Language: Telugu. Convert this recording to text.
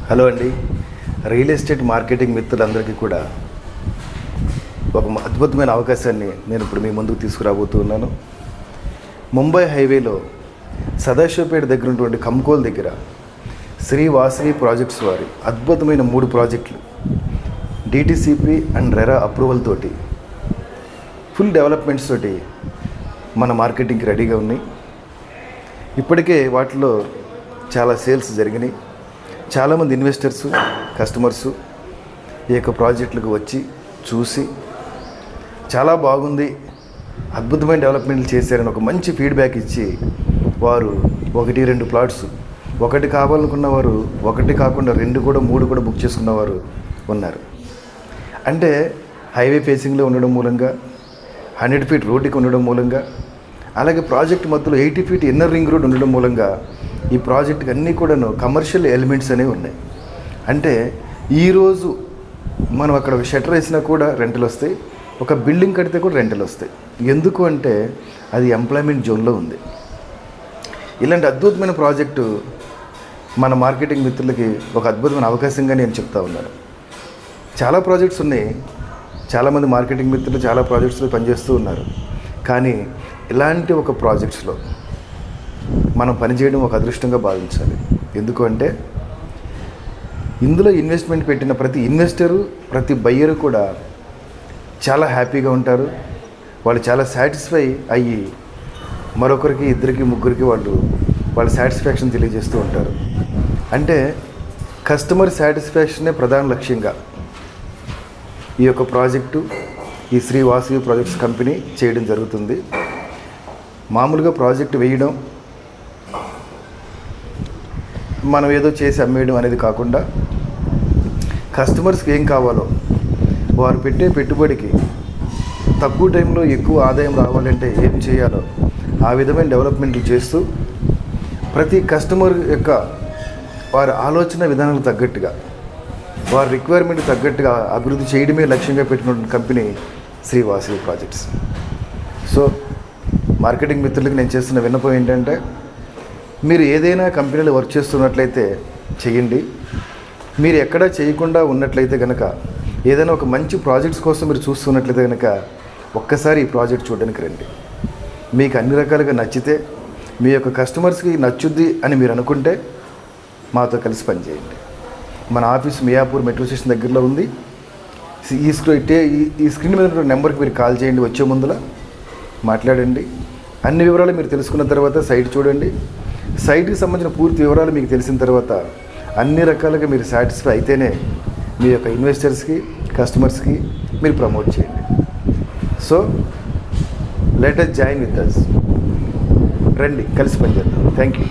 హలో అండి. రియల్ ఎస్టేట్ మార్కెటింగ్ మిత్రులందరికీ కూడా ఒక అద్భుతమైన అవకాశాన్ని నేను ఇప్పుడు మీ ముందుకు తీసుకురాబోతున్నాను. ముంబై హైవేలో సదాశివపేట దగ్గర ఉన్నటువంటి కంకోల్ దగ్గర శ్రీ వాసవి ప్రాజెక్ట్స్ వారి అద్భుతమైన 3 ప్రాజెక్టులు డిటిసిపి అండ్ రెరా అప్రూవల్ తోటి ఫుల్ డెవలప్మెంట్స్ తోటి మన మార్కెటింగ్కి రెడీగా ఉన్నాయి. ఇప్పటికే వాటిలో చాలా సేల్స్ జరిగినాయి. చాలామంది ఇన్వెస్టర్సు, కస్టమర్సు ఈ యొక్క ప్రాజెక్టులకు వచ్చి చూసి చాలా బాగుంది, అద్భుతమైన డెవలప్మెంట్లు చేశారని ఒక మంచి ఫీడ్బ్యాక్ ఇచ్చి వారు 1-2 ప్లాట్స్, ఒకటి కావాలనుకున్న వారు ఒకటి కాకుండా 2 కూడా 3 కూడా బుక్ చేసుకున్నవారు ఉన్నారు. అంటే హైవే ఫేసింగ్లో ఉండడం మూలంగా, 100 ఫీట్ రోడ్డుకి ఉండడం మూలంగా, అలాగే ప్రాజెక్ట్ మధ్యలో 80 ఫీట్ ఇన్నర్ రింగ్ రోడ్ ఉండడం మూలంగా ఈ ప్రాజెక్ట్కి అన్నీ కూడాను కమర్షియల్ ఎలిమెంట్స్ అనేవి ఉన్నాయి. అంటే ఈరోజు మనం అక్కడ షట్టర్ వేసినా కూడా రెంటలు వస్తాయి, ఒక బిల్డింగ్ కడితే కూడా రెంటలు వస్తాయి. ఎందుకు అంటే అది ఎంప్లాయ్మెంట్ జోన్లో ఉంది. ఇలాంటి అద్భుతమైన ప్రాజెక్టు మన మార్కెటింగ్ మిత్రులకి ఒక అద్భుతమైన అవకాశంగా నేను చెప్తా ఉన్నాను. చాలా ప్రాజెక్ట్స్ ఉన్నాయి, చాలామంది మార్కెటింగ్ మిత్రులు చాలా ప్రాజెక్ట్స్లో పనిచేస్తూ ఉన్నారు. కానీ ఇలాంటి ఒక ప్రాజెక్ట్స్లో మనం పనిచేయడం ఒక అదృష్టంగా భావించాలి. ఎందుకు అంటే ఇందులో ఇన్వెస్ట్మెంట్ పెట్టిన ప్రతి ఇన్వెస్టరు, ప్రతి బయ్యరు కూడా చాలా హ్యాపీగా ఉంటారు. వాళ్ళు చాలా సాటిస్ఫై అయ్యి మరొకరికి, 2కి, 3కి వాళ్ళ సాటిస్ఫాక్షన్ తెలియజేస్తూ ఉంటారు. అంటే కస్టమర్ సాటిస్ఫాక్షనే ప్రధాన లక్ష్యంగా ఈ యొక్క ప్రాజెక్టు, ఈ శ్రీ వాసవి ప్రాజెక్ట్స్ కంపెనీ చేయడం జరుగుతుంది. మామూలుగా ప్రాజెక్ట్ వేయడం, మనం ఏదో చేసి అమ్మేయడం అనేది కాకుండా కస్టమర్స్కి ఏం కావాలో, వారు పెట్టే పెట్టుబడికి తక్కువ టైంలో ఎక్కువ ఆదాయం రావాలంటే ఏం చేయాలో ఆ విధమైన డెవలప్మెంట్లు చేస్తూ ప్రతి కస్టమర్ యొక్క వారి ఆలోచన విధానాలకు తగ్గట్టుగా, వారి రిక్వైర్మెంట్కి తగ్గట్టుగా అభివృద్ధి చేయడమే లక్ష్యంగా పెట్టినటువంటి company Sri Vasavi projects. So marketing మిత్రులకి నేను చేస్తున్న విన్నపం ఏంటంటే, మీరు ఏదైనా కంపెనీలో వర్క్ చేస్తున్నట్లయితే చేయండి. మీరు ఎక్కడా చేయకుండా ఉన్నట్లయితే కనుక, ఏదైనా ఒక మంచి ప్రాజెక్ట్స్ కోసం మీరు చూస్తున్నట్లయితే కనుక ఒక్కసారి ఈ ప్రాజెక్ట్ చూడడానికి రండి. మీకు అన్ని రకాలుగా నచ్చితే, మీ యొక్క కస్టమర్స్కి నచ్చుద్ది అని మీరు అనుకుంటే మాతో కలిసి పనిచేయండి. మన ఆఫీస్ మియాపూర్ మెట్రో స్టేషన్ దగ్గరలో ఉంది. ఈ స్క్రీన్ మీద ఉన్న నెంబర్కి మీరు కాల్ చేయండి. వచ్చే ముందులా మాట్లాడండి. అన్ని వివరాలు మీరు తెలుసుకున్న తర్వాత సైట్ చూడండి. సైట్కి సంబంధించిన పూర్తి వివరాలు మీకు తెలిసిన తర్వాత అన్ని రకాలుగా మీరు సాటిస్ఫై అయితేనే మీ యొక్క ఇన్వెస్టర్స్కి, కస్టమర్స్కి మీరు ప్రమోట్ చేయండి. So let us join with us. రండి, కలిసి పనిచేద్దాం. Thank you.